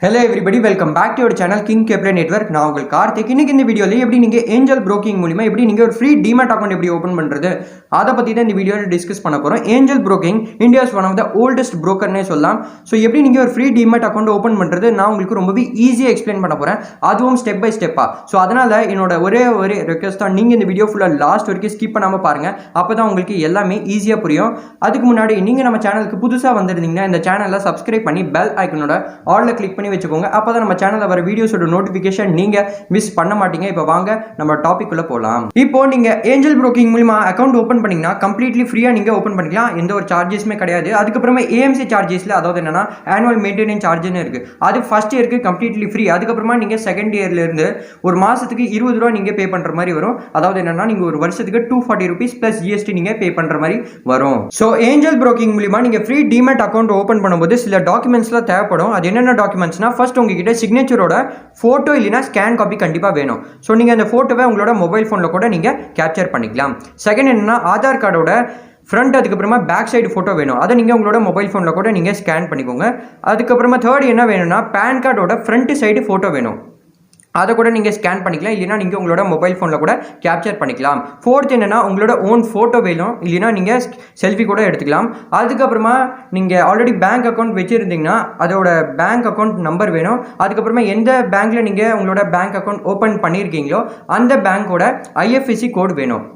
Hello everybody, welcome back to your channel King Kepler Network. நான் உங்கள் கார்த்திக். இன்னைக்கு இந்த வீடியோல எப்படி நீங்க ஏஞ்சல் broking மூலமா எப்படி நீங்க ஒரு ஃப்ரீ Demat அக்கவுண்ட் எப்படி ஓபன் பண்றது அத பத்தி தான் இந்த வீடியோல டிஸ்கஸ் பண்ண போறோம். Angel broking India's one of the oldest brokerனே சொல்லலாம். சோ எப்படி நீங்க ஒரு ஃப்ரீ Demat அக்கவுண்ட் ஓபன் பண்றது நான் உங்களுக்கு ரொம்பவே ஈஸியா எக்ஸ்பிளைன் பண்ண போறேன். அதுவும் ஸ்டெப் பை ஸ்டெப்பா. சோ அதனால என்னோட ஒரே ரிக்வெஸ்ட் தான், நீங்க இந்த வீடியோ ஃபுல்லா லாஸ்ட் வரைக்கும் ஸ்கிப் பண்ணாம பாருங்க. அப்பதான் உங்களுக்கு எல்லாமே ஈஸியா புரியும். அதுக்கு முன்னாடி நீங்க நம்ம சேனலுக்கு புதுசா வந்திருந்தீங்கன்னா இந்த சேனலை சப்ஸ்கிரைப் பண்ணி பெல் ஐகானோட ஆல்ல கிளிக் பண்ணி வச்சுக்கோங்க. அப்பதான் நம்ம சேனல்ல வர வீடியோஸோட நோட்டிபிகேஷன் நீங்க மிஸ் பண்ண மாட்டீங்க. இப்போ வாங்க நம்ம டாபிக் உள்ள போலாம். இப்போ நீங்க ஏஞ்சல் broking மூலமா அக்கவுண்ட் ஓபன் பண்ணீங்கன்னா கம்ப்ளீட்லி ஃப்ரீயா நீங்க ஓபன் பண்ணிக்கலாம். எந்த ஒரு சார்ஜஸ்மே கிடையாது. அதுக்கு அப்புறமா ஏஎம்சி சார்ஜஸ்ல, அதாவது என்னன்னா ஆனுவல் மெயின்டெனன்ஸ் சார்ஜ்னு இருக்கு. அது ஃபர்ஸ்ட் இயருக்கு கம்ப்ளீட்லி ஃப்ரீ. அதுக்கு அப்புறமா நீங்க செகண்ட் இயர்ல இருந்து ஒரு மாசத்துக்கு 20 ரூபாய் நீங்க பே பண்ற மாதிரி வரும். அதாவது என்னன்னா நீங்க ஒரு வருஷத்துக்கு 240 rupees plus GST நீங்க பே பண்ற மாதிரி வரும். சோ ஏஞ்சல் broking மூலமா நீங்க ஃப்ரீ Demat அக்கவுண்ட் ஓபன் பண்ணும்போது சில டாக்குமெண்ட்ஸ்லாம் தேவைப்படும். அது என்னென்ன டாக்குமெண்ட்ஸ்னா, ஃபர்ஸ்ட் உங்ககிட்ட சிக்னேச்சரோட போட்டோ இல்லைனா ஸ்கேன் காப்பி கண்டிப்பா வேணும். ஸோ நீங்க அந்த போட்டோவை உங்களோட மொபைல் போன்ல கூட நீங்க கேப்சர் பண்ணிக்கலாம். செகண்ட் என்னன்னா, ஆதார் கார்டோட ஃப்ரண்ட் அதுக்கப்புறமா பேக் சைடு ஃபோட்டோ வேணும். அதை நீங்கள் உங்களோட மொபைல் ஃபோனில் கூட நீங்கள் ஸ்கேன் பண்ணிக்கோங்க. அதுக்கப்புறமா தேர்ட் என்ன வேணும்னா, பேன் கார்டோட ஃப்ரண்ட் சைடு ஃபோட்டோ வேணும். அதை கூட நீங்கள் ஸ்கேன் பண்ணிக்கலாம், இல்லைனா நீங்கள் உங்களோட மொபைல் ஃபோனில் கூட கேப்சர் பண்ணிக்கலாம். ஃபோர்த் என்னென்னா, உங்களோட ஓன் ஃபோட்டோ வேணும், இல்லைனா நீங்கள் செல்ஃபி கூட எடுத்துக்கலாம். அதுக்கப்புறமா நீங்கள் ஆல்ரெடி பேங்க் அக்கௌண்ட் வச்சுருந்தீங்கன்னா அதோட பேங்க் அக்கௌண்ட் நம்பர் வேணும். அதுக்கப்புறமா எந்த பேங்க்கில் நீங்கள் உங்களோட பேங்க் அக்கௌண்ட் ஓப்பன் பண்ணியிருக்கீங்களோ அந்த பேங்க்கோட IFSC கோட் வேணும்.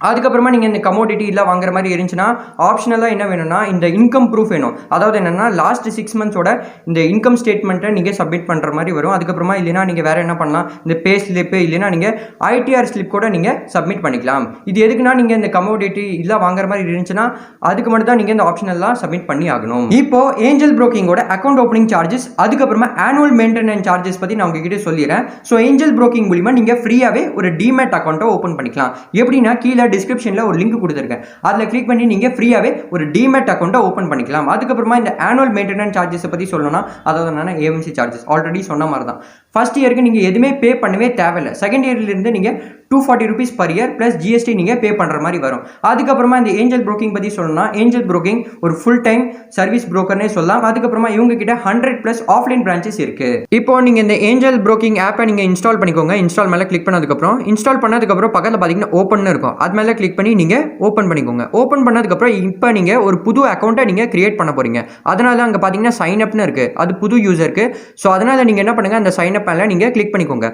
அதுக்கப்புறமா நீங்கள் இந்த கமோடிட்டி இல்லை வாங்குற மாதிரி இருந்துச்சுன்னா ஆப்ஷனலாக என்ன வேணும்னா, இந்த இன்கம் ப்ரூஃப் வேணும். அதாவது என்னென்னா லாஸ்ட் 6 monthஸோட இந்த இன்கம் ஸ்டேட்மெண்ட்டை நீங்கள் சப்மிட் பண்ணுற மாதிரி வரும். அதுக்கப்புறமா இல்லைனா நீங்கள் வேறு என்ன பண்ணலாம், இந்த பே ஸ்லிப்பு இல்லைனா நீங்கள் ITR ஸ்லிப் கூட நீங்கள் சப்மிட் பண்ணிக்கலாம். இது எதுக்குன்னா, நீங்கள் இந்த கமோடிட்டி இல்லை வாங்குற மாதிரி இருந்துச்சுன்னா அதுக்கு மட்டும் தான் நீங்கள் இந்த ஆப்ஷனெல்லாம் சப்மிட் பண்ணி ஆகணும். இப்போ ஏஞ்சல் broking-ஓட அக்கௌண்ட் ஓப்பனிங் சார்ஜஸ், அதுக்கப்புறமா ஆனுவல் மெயின்டெனன்ஸ் சார்ஜஸ் பற்றி நான் உங்ககிட்ட சொல்லிடுறேன். ஸோ ஏஞ்சல் broking மூலிமா நீங்கள் ஃப்ரீயாகவே ஒரு Demat அக்கௌண்ட்டை ஓப்பன் பண்ணிக்கலாம். எப்படின்னா, கீழே டிஸ்கிரிப்ஷன்ல ஒரு லிங்க் கொடுத்துருக்கேன். அதில் கிளிக் பண்ணி நீங்க ஃப்ரீயாவே ஒரு Demat அக்கௌண்ட்டை ஓப்பன் பண்ணிக்கலாம். அதுக்கப்புறமா இந்த ஆனுவல் மெயின்டெனன்ஸ் சார்ஜஸ் பத்தி சொல்லணும்னா, அதாவது என்னன்னா ஏஎம்சி சார்ஜஸ் ஆல்ரெடி சொன்ன மாதிரி தான். ஃபர்ஸ்ட் இயருக்கு நீங்க எதுவுமே பே பண்ணவே தேவையில்லை. செகண்ட் இயர்ல இருந்து நீங்க 240 rupees per year plus GST நீங்க பே பண்ற மாதிரி வரும். அதுக்கப்புறமா இந்த ஏஞ்சல் broking பத்தி சொல்லணும்னா, ஏஞ்சல் broking ஒரு ஃபுல் டைம் சர்வீஸ் புரோக்கர்னே சொல்லலாம். அதுக்கப்புறமா இவங்க கிட்ட 100+ ஆஃப்லைன் பிரான்ச்சஸ் இருக்கு. இப்போ நீங்க இந்த ஏஞ்சல் broking ஆப்பை நீங்க இன்ஸ்டால் பண்ணிக்கோங்க. இன்ஸ்டால் மேல கிளிக் பண்ணதுக்கப்புறம், இன்ஸ்டால் பண்ணதுக்கப்புறம் பக்கத்தில் பார்த்தீங்கன்னா ஓப்பன் இருக்கும். அது மேலே கிளிக் பண்ணி நீங்க ஓப்பன் பண்ணிக்கோங்க. ஓப்பன் பண்ணதுக்கப்புறம் இப்போ நீங்க ஒரு புது அக்கௌண்ட்டை நீங்க கிரியேட் பண்ண போறீங்க. அதனால அங்கே பார்த்தீங்கன்னா சைன் அப்னு இருக்கு. அது புது யூசருக்கு. ஸோ அதனால நீங்க என்ன பண்ணுங்க, அந்த சைன் அப் மேலே நீங்க கிளிக் பண்ணிக்கோங்க.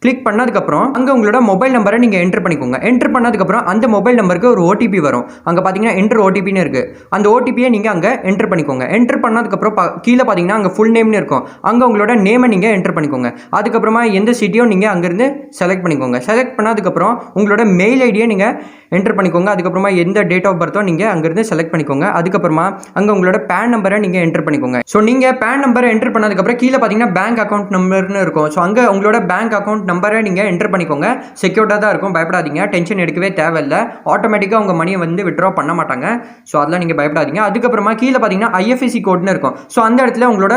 கிளிக் பண்ணதுக்கப்புறம் அங்கே உங்களோட மொபைல் நம்பரை நீங்கள் என்டர் பண்ணிக்கோங்க. என்டர் பண்ணதுக்கப்புறம் அந்த மொபைல் நம்பருக்கு ஒரு OTP வரும். அங்கே பார்த்தீங்கன்னா என்டர் OTPன்னு இருக்குது. அந்த OTPயை நீங்கள் அங்கே என்டர் பண்ணிக்கோங்க. என்டர் பண்ணதுக்கப்புறம் கீழே பார்த்தீங்கன்னா அங்கே ஃபுல் நேம்னு இருக்கும். அங்கே உங்களோட நேமை நீங்கள் என்டர் பண்ணிக்கோங்க. அதுக்கப்புறமா எந்த சிட்டியோ நீங்கள் அங்கேருந்து செலக்ட் பண்ணிக்கோங்க. செலக்ட் பண்ணதுக்கப்புறம் உங்களோட மெயில் ஐடியை நீங்கள் என்டர் பண்ணிக்கோங்க. அதுக்கப்புறமா எந்த டேட் ஆஃப் பர்த்தோ நீங்கள் அங்கேருந்து செலக்ட் பண்ணிக்கோங்க. அதுக்கப்புறமா அங்கே உங்களோட பேன் நம்பரை நீங்கள் என்டர் பண்ணிக்கோங்க. ஸோ நீங்கள் பேன் நம்பரை என்டர் பண்ணதுக்கப்புறம் கீழே பார்த்தீங்கன்னா பேங்க் அக்கௌண்ட் நம்பர்னு இருக்கும். ஸோ அங்கே உங்களோட பேங்க் அக்கௌண்ட் நம்பரை நீங்கள் என்டர் பண்ணிக்கோங்க. செக்யூர்டாக தான் இருக்கும், பயப்படாதீங்க. டென்ஷன் எடுக்கவே தேவையில்லை. ஆட்டோமேட்டிக்காக உங்கள் மணியை வந்து வித்ட்ரா பண்ண மாட்டாங்க. ஸோ அதெல்லாம் நீங்கள் பயப்படாதீங்க. அதுக்கப்புறமா கீழே பார்த்தீங்கன்னா IFSC கோட்னு இருக்கும். ஸோ அந்த இடத்துல உங்களோட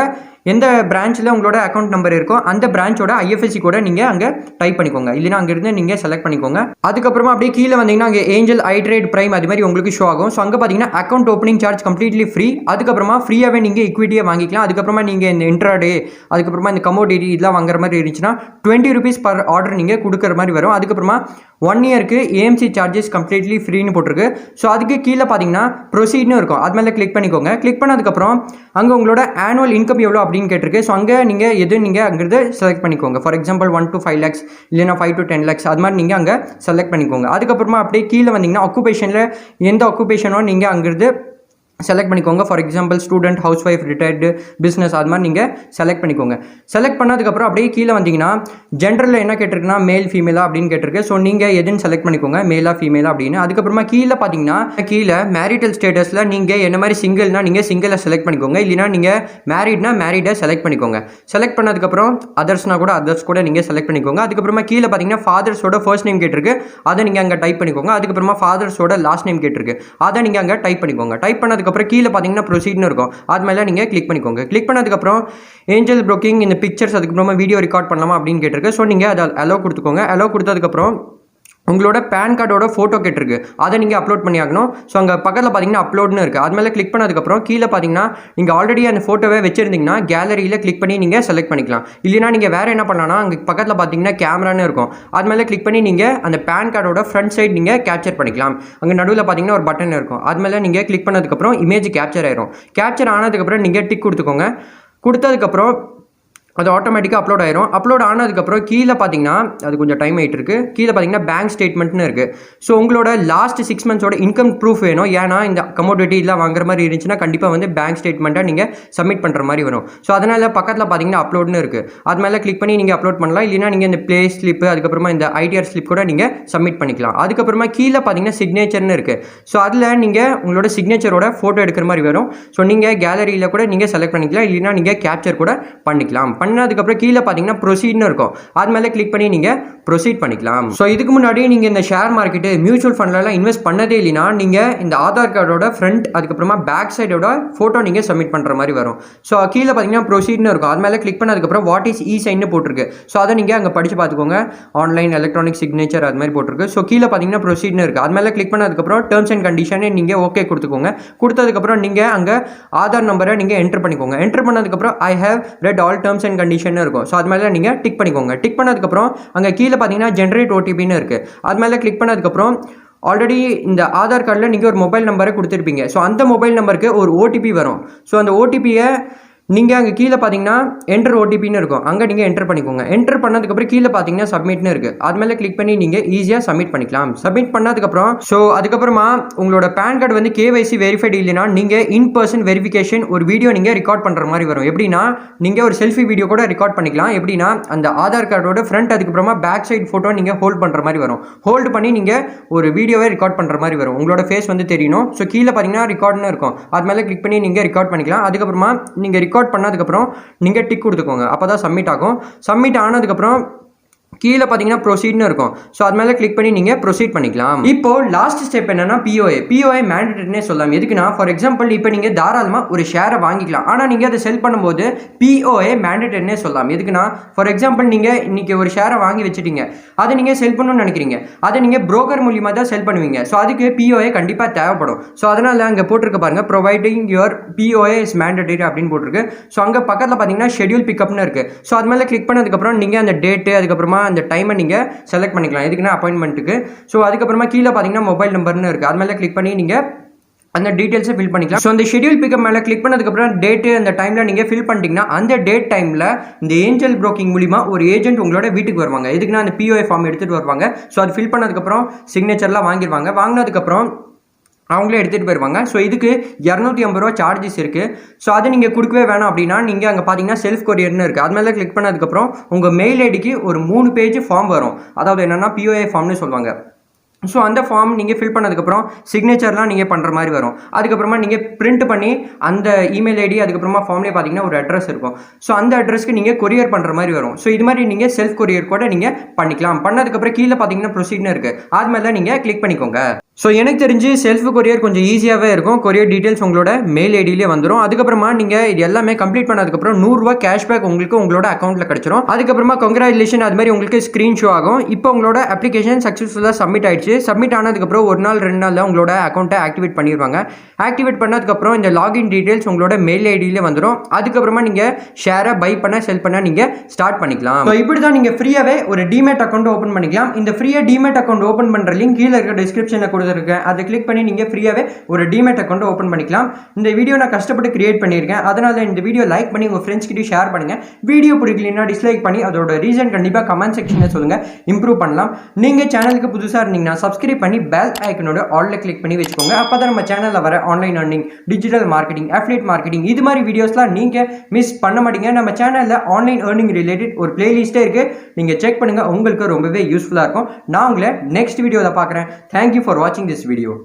எந்த பிரான்ச்சில் உங்களோட அக்கௌண்ட் நம்பர் இருக்கோ அந்த பிரான்ச்சோட IFSC கோடை நீங்கள் அங்கே டைப் பண்ணிக்கோங்க. இல்லைனா அங்கேருந்து நீங்கள் செலக்ட் பண்ணிக்கோங்க. அதுக்கப்புறமா அப்படியே கீழே வந்தீங்கன்னா அங்கே ஏஞ்சல் iTrade Prime அது மாதிரி உங்களுக்கு ஷோ ஆகும். ஸோ அங்கே பார்த்தீங்கன்னா account opening charge completely free. அதுக்கப்புறமா ஃப்ரீயாகவே நீங்கள் ஈக்விட்டியை வாங்கிக்கலாம். அதுக்கப்புறமா நீங்கள் இந்த இன்ட்ராடே அதுக்கப்புறமா இந்த கமோடிட்டி இதெல்லாம் வாங்குற மாதிரி இருந்துச்சுன்னா 20 rupees per ஆர்டர் நீங்கள் கொடுக்குற மாதிரி வரும். அதுக்கப்புறமா 1 இயருக்கு ஏஎம்சி சார்ஜஸ் கம்ப்ளீட்லி ஃப்ரீன்னு போட்டிருக்கு. ஸோ அதுக்கு கீழே பார்த்தீங்கன்னா ப்ரொசீட்னு இருக்கும். அது மேலே கிளிக் பண்ணிக்கோங்க. கிளிக் பண்ணதுக்கப்புறம் அங்கே உங்களோட ஆனுவல் இன்கம் எவ்வளோ அப்படின்னு கேட்டிருக்கு. ஸோ அங்கே நீங்கள் எது நீங்கள் அங்கிருந்து செலக்ட் பண்ணிக்கோங்க. ஃபார் எக்ஸாம்பிள் 1 to 5 lakhs இல்லைனா 5 to 10 lakhs அது மாதிரி நீங்கள் அங்கே செலக்ட் பண்ணிக்கோங்க. அதுக்கப்புறமா அப்படியே கீழே வந்தீங்கன்னா ஆக்குபேஷனில் எந்த ஆக்குபேஷனோ நீங்கள் அங்கிருந்து செலக்ட் பண்ணிக்கோங்க. For example student, house wife, retired, business அது மாதிரி நீங்கள் செலக்ட் பண்ணிக்கோங்க. செலக்ட் பண்ணதுக்கப்புறம் அப்படியே கீழே வந்தீங்கன்னா ஜென்ரலில் என்ன கேட்டிருக்குன்னா மேல் ஃபீமேலா அப்படின்னு கேட்டிருக்கு. ஸோ நீங்கள் எதுன்னு செலக்ட் பண்ணிக்கோங்க, மேலா ஃபீமேலா அப்படின்னு. அதுக்கப்புறமா கீழே பார்த்தீங்கன்னா கீழே மேரிட்டல் ஸ்டேட்டஸில் நீங்கள் என்ன மாதிரி சிங்கிள்னா நீங்கள் சிங்கிளை செலக்ட் பண்ணிக்கோங்க. இல்லைனா நீங்கள் மேரிட்னா மேரிடை செலக்ட் பண்ணிக்கோங்க. செலக்ட் பண்ணதுக்கப்புறம் அதர்ஸ்னா கூட அதர்ஸ் கூட நீங்கள் செலக்ட் பண்ணிக்கோங்க. அதுக்கப்புறமா கீழே பார்த்தீங்கன்னா ஃபாதர்ஸோட ஃபர்ஸ்ட் நேம் கேட்டிருக்கு. அதை நீங்கள் அங்கே டைப் பண்ணிக்கோங்க. அதுக்கப்புறமா ஃபாதர்ஸோட லாஸ்ட் நேம் கேட்டிருக்கு. அதை நீங்கள் அங்கே டைப் பண்ணிக்கோங்க. டைப் பண்ணதுக்கு அப்புறம் கீழே பார்த்தீங்கன்னா ப்ரொசீட்னு இருக்கும். அது மேலே நீங்கள் கிளிக் பண்ணிக்கோங்க. கிளிக் பண்ணதுக்கப்புறம் ஏஞ்சல் broking இந்த பிக்சர்ஸ் அதுக்கப்புறமா வீடியோ ரெக்கார்ட் பண்ணலாமா அப்படின்னு கேட்டிருக்கு. ஸோ நீங்கள் அதை அலோ கொடுத்துக்கோங்க. அலோ கொடுத்ததுக்கப்புறம் உங்களோட பேன் கார்டோட ஃபோட்டோ கேட்டிருக்கு, அதை நீங்கள் அப்லோட் பண்ணி ஆகணும். ஸோ அங்கே பக்கத்தில் பார்த்தீங்கன்னா அப்லோட்னு இருக்குது, அது மேலே கிளிக் பண்ணதுக்கப்புறம் கீழே பார்த்தீங்கன்னா நீங்கள் ஆல்ரெடி அந்த ஃபோட்டோவை வச்சிருந்தீங்கன்னா கேலரியில் கிளிக் பண்ணி நீங்கள் செலக்ட் பண்ணிக்கலாம். இல்லைனா நீங்கள் வேறு என்ன பண்ணலாம்னா அங்கே பக்கத்தில் பார்த்தீங்கன்னா கேமரான்னு இருக்கும், அது மேலே கிளிக் பண்ணி நீங்கள் அந்த பேன் கார்டோட ஃப்ரண்ட் சைட் நீங்கள் கேப்சர் பண்ணிக்கலாம். அங்கே நடுவில் பார்த்தீங்கன்னா ஒரு பட்டன் இருக்கும், அது மேலே நீங்கள் கிளிக் பண்ணதுக்கப்புறம் இமேஜ் கேப்சர் ஆயிரும். கேப்சர் ஆனதுக்கப்புறம் நீங்கள் டிக் கொடுத்துக்கோங்க. கொடுத்ததுக்கப்புறம் அது ஆட்டோமேட்டிக்காக அப்லோட் ஆயிரும். அப்லோட் ஆனதுக்கப்புறம் கீழே பார்த்தீங்கன்னா அது கொஞ்சம் டைம் ஆகிட்டு இருக்குது, கீழே பார்த்தீங்கன்னா பேங்க் ஸ்டேட்மெண்ட்னு இருக்குது. ஸோ உங்களோட லாஸ்ட் 6 மந்த்ஸோட இன்கம் ப்ரூஃப் வேணும். ஏன்னா இந்த கமோடிட்டி எல்லாம் வாங்குற மாதிரி இருந்துச்சுன்னா கண்டிப்பாக வந்து பேங்க் ஸ்டேட்மெண்ட்டை நீங்கள் சப்மிட் பண்ணுற மாதிரி வரும். ஸோ அதனால் பக்கத்தில் பார்த்தீங்கன்னா அப்லோட்னு இருக்குது, அது மேலே கிளிக் பண்ணி நீங்கள் அப்லோட் பண்ணலாம். இல்லைனா நீங்கள் இந்த ப்ளே ஸ்லிப்பு அதுக்கப்புறமா இந்த ஐடிஆர் ஸ்லிப் கூட நீங்கள் சப்மிட் பண்ணிக்கலாம். அதுக்கப்புறமா கீழே பார்த்தீங்கன்னா சிக்னேச்சர்னு இருக்குது. ஸோ அதில் நீங்கள் உங்களோட சிக்னேச்சரோட ஃபோட்டோ எடுக்கிற மாதிரி வரும். ஸோ நீங்கள் கேலரியில் கூட நீங்கள் செலக்ட் பண்ணிக்கலாம், இல்லைனா நீங்கள் கேப்சர் கூட பண்ணிக்கலாம். பண்ணதுக்கப்புறம் கீழே பார்த்தீங்கன்னா ப்ரொசீட்னு இருக்கும், அது மேலே கிளிக் பண்ணி நீங்கள் ப்ரொசீட் பண்ணிக்கலாம். ஸோ இதுக்கு முன்னாடி நீங்கள் இந்த ஷேர் மார்க்கெட்டு மியூச்சுவல் ஃபண்ட்லலாம் இன்வெஸ்ட் பண்ணதே இல்லைனா நீங்கள் இந்த ஆதார் கார்டோட ஃப்ரண்ட் அதுக்கப்புறமா பேக் சைடோட ஃபோட்டோ நீங்கள் சப்மிட் பண்ணுற மாதிரி வரும். ஸோ கீழே பார்த்தீங்கன்னா ப்ரொசீட்னு இருக்கும், அது மேலே கிளிக் பண்ணதுக்கப்புறம் வாட் இஸ் இ சைன்னு போட்டிருக்கு. ஸோ அதை நீங்கள் அங்கே படித்து பார்த்துக்கோங்க. ஆன்லைன் எலக்ட்ரானிக் சிக்னேச்சர் அது மாதிரி போட்டிருக்கு. ஸோ கீழே பார்த்தீங்கன்னா ப்ரொசீட்னு இருக்குது, அது மேலே கிளிக் பண்ணதுக்கப்புறம் டேர்ம்ஸ் அண்ட் கண்டிஷனை நீங்கள் ஓகே கொடுத்துக்கோங்க. கொடுத்ததுக்கப்புறம் நீங்கள் அங்கே ஆதார் நம்பரை நீங்கள் என்ட்ரு பண்ணிக்கோங்க. என்ட்ரு பண்ணதுக்கப்புறம் I have red all terms and condition இருக்கும். ஸோ அது மேலே நீங்கள் டிக் பண்ணிக்கோங்க. டிக் பண்ணதுக்கப்புறம் அங்கே கீழே பார்த்தீங்கன்னா ஜென்ரேட் ஓடிபின்னு இருக்குது, அது மேலே கிளிக் பண்ணதுக்கப்புறம் ஆல்ரெடி இந்த ஆதார் கார்டில் நீங்கள் ஒரு மொபைல் நம்பரை கொடுத்துருப்பீங்க. ஸோ அந்த மொபைல் நம்பருக்கு ஒரு ஓடிபி வரும். ஸோ அந்த ஓடிபியை நீங்கள் அங்கே கீழே பார்த்தீங்கன்னா என்டர் ஓடிபின்னு இருக்கும், அங்கே நீங்கள் என்டர் பண்ணிக்கோங்க. என்டர் பண்ணதுக்கப்புறம் கீழே பார்த்தீங்கன்னா சப்மிட்னு இருக்குது, அது மேலே கிளிக் பண்ணி நீங்கள் ஈஸியாக சப்மிட் பண்ணிக்கலாம். சப்மிட் பண்ணதுக்கப்புறம் ஸோ அதுக்கப்புறமா உங்களோட பேன் கார்டு வந்து கேவைசி வெரிஃபைடு இல்லைனா நீங்கள் இன் பர்சன் வெரிஃபிகேஷன் ஒரு வீடியோ நீங்கள் ரெக்கார்ட் பண்ணுற மாதிரி வரும். எப்படின்னா நீங்கள் ஒரு செல்ஃபி வீடியோ கூட ரெக்கார்ட் பண்ணிக்கலாம். எப்படின்னா அந்த ஆதார் கார்டோட ஃப்ரண்ட் அதுக்கப்புறமா பேக் சைட் ஃபோட்டோ நீங்கள் ஹோல்ட் பண்ணுற மாதிரி வரும். ஹோல்டு பண்ணி நீங்கள் ஒரு வீடியோவை ரெக்கார்ட் பண்ணுற மாதிரி வரும். உங்களோட ஃபேஸ் வந்து தெரியணும். ஸோ கீழே பார்த்தீங்கன்னா ரெக்கார்ட்னு இருக்கும், அது மேலே கிளிக் பண்ணி நீங்கள் ரெக்கார்ட் பண்ணிக்கலாம். அதுக்கப்புறமா நீங்கள் ரெக்கார்ட் பண்ணதுக்கப்புறம் நீங்கள் டிக் கொடுத்துக்கோங்க, அப்போ தான் சப்மிட் ஆகும். சப்மிட் ஆனதுக்கப்புறம் கீழே பார்த்தீங்கன்னா ப்ரொசீட்னு இருக்கும். ஸோ அது மேலே கிளிக் பண்ணி நீங்கள் ப்ரொசீட் பண்ணிக்கலாம். இப்போ லாஸ்ட் ஸ்டெப் என்னன்னா பிஓஏ மேண்டேட்டரினே சொல்லலாம். எதுக்குன்னா ஃபார் எக்ஸாம்பிள் இப்போ நீங்கள் தாராளமாக ஒரு ஷேரை வாங்கிக்கலாம், ஆனால் நீங்கள் அதை செல் பண்ணும்போது பிஓஏ மேண்டேட்டரினே சொல்லலாம். எதுக்குன்னா ஃபார் எக்ஸாம்பிள் நீங்கள் இன்னைக்கு ஒரு ஷேரை வாங்கி வச்சுட்டீங்க, அதை நீங்கள் செல் பண்ணணும்னு நினைக்கிறீங்க, அதை நீங்கள் புரோக்கர் மூலியமாக தான் செல் பண்ணுவீங்க. ஸோ அதுக்கு பிஓஏ கண்டிப்பாக தேவைப்படும். ஸோ அதனால் அங்கே போட்டிருக்க பாருங்க, providing your POA is mandatory அப்படின்னு போட்டிருக்கு. ஸோ அங்கே பக்கத்தில் பார்த்தீங்கன்னா ஷெட்யூல் பிக்கப்னு இருக்குது. ஸோ அது மேலே கிளிக் பண்ணதுக்கப்புறம் நீங்கள் அந்த டேட்டு அதுக்கப்புறமா அந்த டைமை நீங்கள் செலக்ட் பண்ணிக்கலாம். எதுக்குன்னா அப்பாயின்மெண்ட்டுக்கு. ஸோ அதுக்கப்புறமா கீழே பார்த்தீங்கன்னா மொபைல் நம்பர்னு இருக்குது, அது மேலே கிளிக் பண்ணி நீங்கள் அந்த டீட்டெயில்ஸை ஃபில் பண்ணிக்கலாம். ஸோ அந்த ஷெட்யூல் பிக்கப் மேலே கிளிக் பண்ணதுக்கப்புறம் டேட்டு அந்த டைமில் நீங்கள் ஃபில் பண்ணிட்டீங்கன்னா அந்த டேட் டைமில் இந்த ஏஞ்சல் ப்ரோக்கிங் மூலிமா ஒரு ஏஜென்ட் உங்களோட வீட்டுக்கு வருவாங்க. எதுக்குன்னா அந்த பிஓஏ ஃபார்ம் எடுத்துகிட்டு வருவாங்க. ஸோ அது ஃபில் பண்ணதுக்கப்புறம் சிக்னேச்சர்லாம் வாங்கிடுவாங்க. வாங்கினதுக்கப்புறம் அவங்களே எடுத்துகிட்டு போயிடுவாங்க. ஸோ இதுக்கு 250 ரூபா சார்ஜஸ் இருக்குது. ஸோ அதை நீங்கள் கொடுக்கவே வேணாம் அப்படின்னா நீங்கள் அங்கே பார்த்தீங்கன்னா செல்ஃப் கொரியர்னு இருக்குது, அது மேலே கிளிக் பண்ணதுக்கப்புறம் உங்கள் மெயில் ஐடிக்கு ஒரு 3 பேஜ் ஃபார்ம் வரும். அதாவது என்னென்னா பிஓஏ ஃபார்ம்னு சொல்லுவாங்க. ஸோ அந்த ஃபார்ம் நீங்கள் ஃபில் பண்ணதுக்கப்புறம் சிக்னேச்சர்லாம் நீங்கள் பண்ணுற மாதிரி வரும். அதுக்கப்புறமா நீங்கள் பிரிண்ட் பண்ணி அந்த இமெயில் ஐடி அதுக்கப்புறமா ஃபார்ம்லேயே பார்த்தீங்கன்னா ஒரு அட்ரஸ் இருக்கும். ஸோ அந்த அட்ரஸ்க்கு நீங்கள் கொரியர் பண்ணுற மாதிரி வரும். ஸோ இது மாதிரி நீங்கள் செல்ஃப் கொரியர் கூட நீங்கள் பண்ணிக்கலாம். பண்ணதுக்கப்புறம் கீழே பார்த்தீங்கன்னா ப்ரொசீட்னு இருக்குது, அது மேலே நீங்கள் கிளிக் பண்ணிக்கோங்க. ஸோ எனக்கு தெரிஞ்சு செல்ஃப் கொரியர் கொஞ்சம் ஈஸியாகவே இருக்கும். கொரியர் டீட்டெயில்ஸ் உங்களோட மெயில் ஐடியிலே வந்துடும். அதுக்கப்புறமா நீங்கள் இது எல்லாமே கம்ப்ளீட் பண்ணதுக்கப்புறம் 100 ரூபா கேஷ்பேக் உங்களுக்கு உங்களோட அக்கௌண்ட்டில் கிடச்சிரும். அதுக்கப்புறமா கங்க்ராச்சுலேஷன் அது மாதிரி உங்களுக்கு ஸ்க்ரீன் ஷோ ஆகும். இப்போ உங்களோட அப்ளிகேஷன் சக்ஸஸ்ஃபுல்லாக சப்மிட் ஆயிடுச்சு. சப்மிட் ஆனதுக்கப்புறம் 1 நாள் 2 நாளில் உங்களோட அக்கௌண்ட்டை ஆக்டிவேட் பண்ணிடுவாங்க. ஆக்டிவேட் பண்ணதுக்கப்புறம் இந்த லாகின் டீட்டெயில்ஸ் உங்களோட மெயில் ஐடியிலே வந்துடும். அதுக்கப்புறமா நீங்கள் ஷேரை பை பண்ண செல் பண்ண நீங்கள் ஸ்டார்ட் பண்ணிக்கலாம். ஸோ இப்படி தான் நீங்கள் ஃப்ரீயாகவே ஒரு டிமேட் அக்கௌண்ட் ஓப்பன் பண்ணிக்கலாம். இந்த ஃப்ரீயாக டிமேட் அக்கௌண்ட் ஓப்பன் பண்ணுற லிங்க் கீழே இருக்க டிஸ்கிரிப்ஷனில் கொடுத்துருக்கேன், அதை கிளிக் பண்ணி நீங்கள் ஃப்ரீயாகவே ஒரு டிமேட் அக்கௌண்ட் ஓப்பன் பண்ணிக்கலாம். இந்த வீடியோ நான் கஷ்டப்பட்டு கிரியேட் பண்ணியிருக்கேன், அதனால இந்த வீடியோ லைக் பண்ணி உங்கள் ஃப்ரெண்ட்ஸ் கிட்ட ஷேர் பண்ணுங்கள். வீடியோ பிடிக்கலன்னா டிஸ்லைக் பண்ணி அதோட ரீசன் கண்டிப்பாக கமெண்ட் செக்ஷனில் சொல்லுங்கள், இம்ப்ரூவ் பண்ணலாம். நீங்கள் சேனலுக்கு புதுசாக இருந்தீங்கன்னா சப்ஸ்கிரைப் பண்ணி பெல் ஐக்கனோட ஆல்ல கிளிக் பண்ணி வச்சுக்கோங்க. அப்போ தான் நம்ம சேனலில் வர online earning, digital marketing, affiliate marketing இது மாதிரி வீடியோஸ்லாம் நீங்கள் மிஸ் பண்ண மாட்டீங்க. நம்ம சேனலில் ஆன்லைன் earning ரிலேட்டட் ஒரு பிளேலிஸ்ட்டே இருக்குது, நீங்கள் செக் பண்ணுங்கள், உங்களுக்கு ரொம்பவே யூஸ்ஃபுல்லாக இருக்கும். நான் உங்களை நெக்ஸ்ட் வீடியோவில் பார்க்குறேன். தேங்க்யூ ஃபார் வாட்சிங் திஸ் வீடியோ.